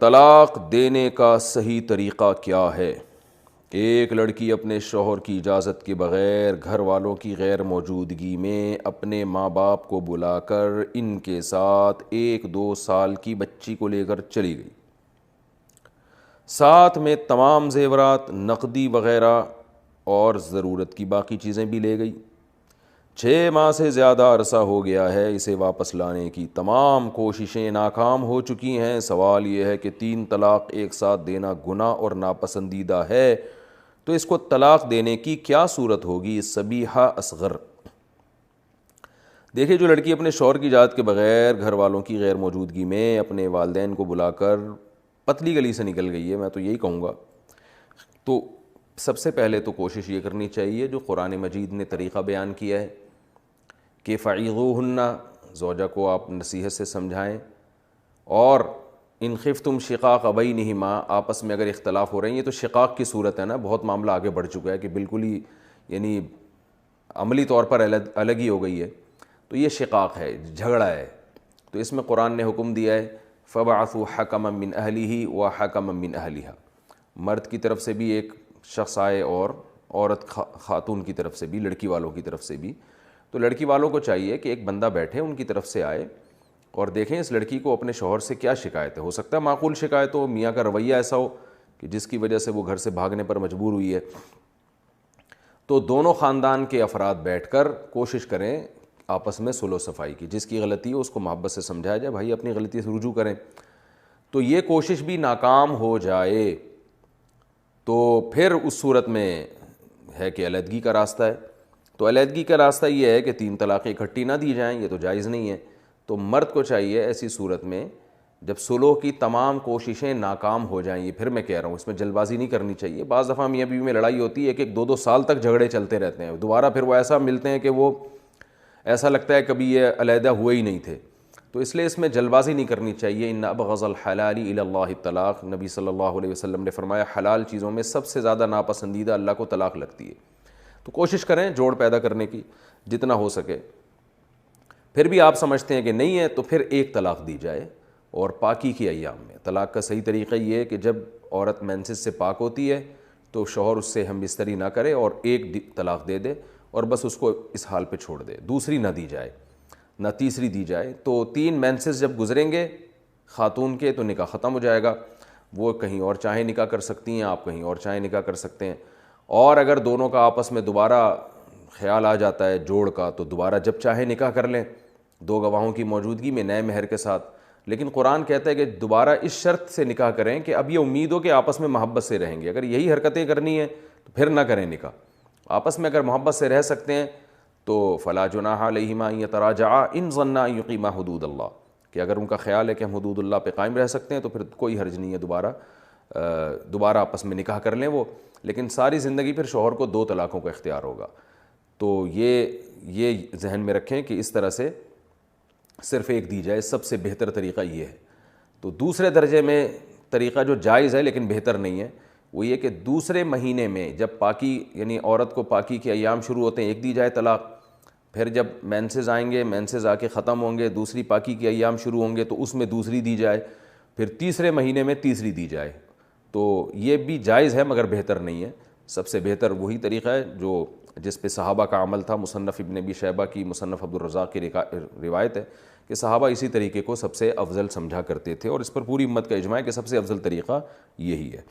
طلاق دینے کا صحیح طریقہ کیا ہے؟ ایک لڑکی اپنے شوہر کی اجازت کے بغیر گھر والوں کی غیر موجودگی میں اپنے ماں باپ کو بلا کر ان کے ساتھ 1-2 سال کی بچی کو لے کر چلی گئی، ساتھ میں تمام زیورات، نقدی وغیرہ اور ضرورت کی باقی چیزیں بھی لے گئی۔ 6 ماہ سے زیادہ عرصہ ہو گیا ہے، اسے واپس لانے کی تمام کوششیں ناکام ہو چکی ہیں۔ سوال یہ ہے کہ 3 طلاق ایک ساتھ دینا گناہ اور ناپسندیدہ ہے، تو اس کو طلاق دینے کی کیا صورت ہوگی؟ صبیحہ اصغر۔ دیکھیں، جو لڑکی اپنے شوہر کی اجازت کے بغیر گھر والوں کی غیر موجودگی میں اپنے والدین کو بلا کر پتلی گلی سے نکل گئی ہے، میں تو یہی کہوں گا، تو سب سے پہلے تو کوشش یہ کرنی چاہیے جو قرآن مجید نے طریقہ بیان کیا ہے کہ فعظوہن، زوجہ کو آپ نصیحت سے سمجھائیں، اور ان خفتم شقاق بینہما، آپس میں اگر اختلاف ہو رہے ہیں، یہ تو شقاق کی صورت ہے نا، بہت معاملہ آگے بڑھ چکا ہے کہ بالکل ہی یعنی عملی طور پر الگ ہی ہو گئی ہے، تو یہ شقاق ہے، جھگڑا ہے، تو اس میں قرآن نے حکم دیا ہے فبعثوا حکما من اہلہ وحکما من اہلہا، مرد کی طرف سے بھی ایک شخص آئے اور عورت خاتون کی طرف سے بھی، لڑکی والوں کی طرف سے بھی، تو لڑکی والوں کو چاہیے کہ ایک بندہ بیٹھے ان کی طرف سے آئے اور دیکھیں اس لڑکی کو اپنے شوہر سے کیا شکایت ہے۔ ہو سکتا ہے معقول شکایت ہو، میاں کا رویہ ایسا ہو کہ جس کی وجہ سے وہ گھر سے بھاگنے پر مجبور ہوئی ہے، تو دونوں خاندان کے افراد بیٹھ کر کوشش کریں آپس میں صلح و صفائی کی، جس کی غلطی ہو اس کو محبت سے سمجھایا جائے، بھائی اپنی غلطی سے رجوع کریں۔ تو یہ کوشش بھی ناکام ہو جائے تو پھر اس صورت میں ہے کہ علیحدگی کا راستہ ہے، تو علیحدگی کا راستہ یہ ہے کہ 3 طلاقیں اکٹھی نہ دی جائیں، یہ تو جائز نہیں ہے۔ تو مرد کو چاہیے ایسی صورت میں جب صلح کی تمام کوششیں ناکام ہو جائیں، یہ پھر میں کہہ رہا ہوں اس میں جلد بازی نہیں کرنی چاہیے، بعض دفعہ میاں بیوی میں لڑائی ہوتی ہے، 1-2 سال تک جھگڑے چلتے رہتے ہیں، دوبارہ پھر وہ ایسا ملتے ہیں کہ وہ ایسا لگتا ہے کبھی یہ علیحدہ ہوئے ہی نہیں تھے، تو اس لیے اس میں جلد بازی نہیں کرنی چاہیے۔ ان ابغض الحلال الی اللہ الطلاق، نبی صلی اللہ علیہ وسلم نے فرمایا حلال چیزوں میں سب سے زیادہ ناپسندیدہ اللہ کو طلاق لگتی ہے، تو کوشش کریں جوڑ پیدا کرنے کی جتنا ہو سکے۔ پھر بھی آپ سمجھتے ہیں کہ نہیں ہے تو پھر 1 طلاق دی جائے، اور پاکی کے ایام میں۔ طلاق کا صحیح طریقہ یہ ہے کہ جب عورت مینسز سے پاک ہوتی ہے تو شوہر اس سے ہم بستری نہ کرے اور 1 طلاق دے دے اور بس اس کو اس حال پہ چھوڑ دے، دوسری نہ دی جائے، نہ تیسری دی جائے۔ تو 3 مینسز جب گزریں گے خاتون کے تو نکاح ختم ہو جائے گا، وہ کہیں اور چاہیں نکاح کر سکتی ہیں، آپ کہیں اور چاہیں نکاح کر سکتے ہیں، اور اگر دونوں کا آپس میں دوبارہ خیال آ جاتا ہے جوڑ کا تو دوبارہ جب چاہیں نکاح کر لیں 2 گواہوں کی موجودگی میں نئے مہر کے ساتھ۔ لیکن قرآن کہتا ہے کہ دوبارہ اس شرط سے نکاح کریں کہ اب یہ امید ہو کہ آپس میں محبت سے رہیں گے، اگر یہی حرکتیں کرنی ہیں تو پھر نہ کریں نکاح۔ آپس میں اگر محبت سے رہ سکتے ہیں تو فلا جناح علیہما ان یتراجعا ان ظنا ان یقیما حدود اللہ، کہ اگر ان کا خیال ہے کہ ہم حدود اللہ پہ قائم رہ سکتے ہیں تو پھر کوئی حرج نہیں ہے دوبارہ آپس میں نکاح کر لیں وہ، لیکن ساری زندگی پھر شوہر کو 2 طلاقوں کا اختیار ہوگا۔ تو یہ ذہن میں رکھیں کہ اس طرح سے صرف 1 دی جائے، سب سے بہتر طریقہ یہ ہے۔ تو دوسرے درجے میں طریقہ جو جائز ہے لیکن بہتر نہیں ہے وہ یہ کہ دوسرے مہینے میں جب پاکی یعنی عورت کو پاکی کے ایام شروع ہوتے ہیں 1 دی جائے طلاق، پھر جب مینسز آئیں گے، مینسز آ کے ختم ہوں گے، دوسری پاکی کے ایام شروع ہوں گے تو اس میں دوسری دی جائے، پھر تیسرے مہینے میں تیسری دی جائے۔ تو یہ بھی جائز ہے مگر بہتر نہیں ہے، سب سے بہتر وہی طریقہ ہے جو جس پہ صحابہ کا عمل تھا۔ مصنف ابن ابی شیبہ کی مصنف عبدالرزاق کی روایت ہے کہ صحابہ اسی طریقے کو سب سے افضل سمجھا کرتے تھے، اور اس پر پوری امت کا اجماع ہے کہ سب سے افضل طریقہ یہی ہے۔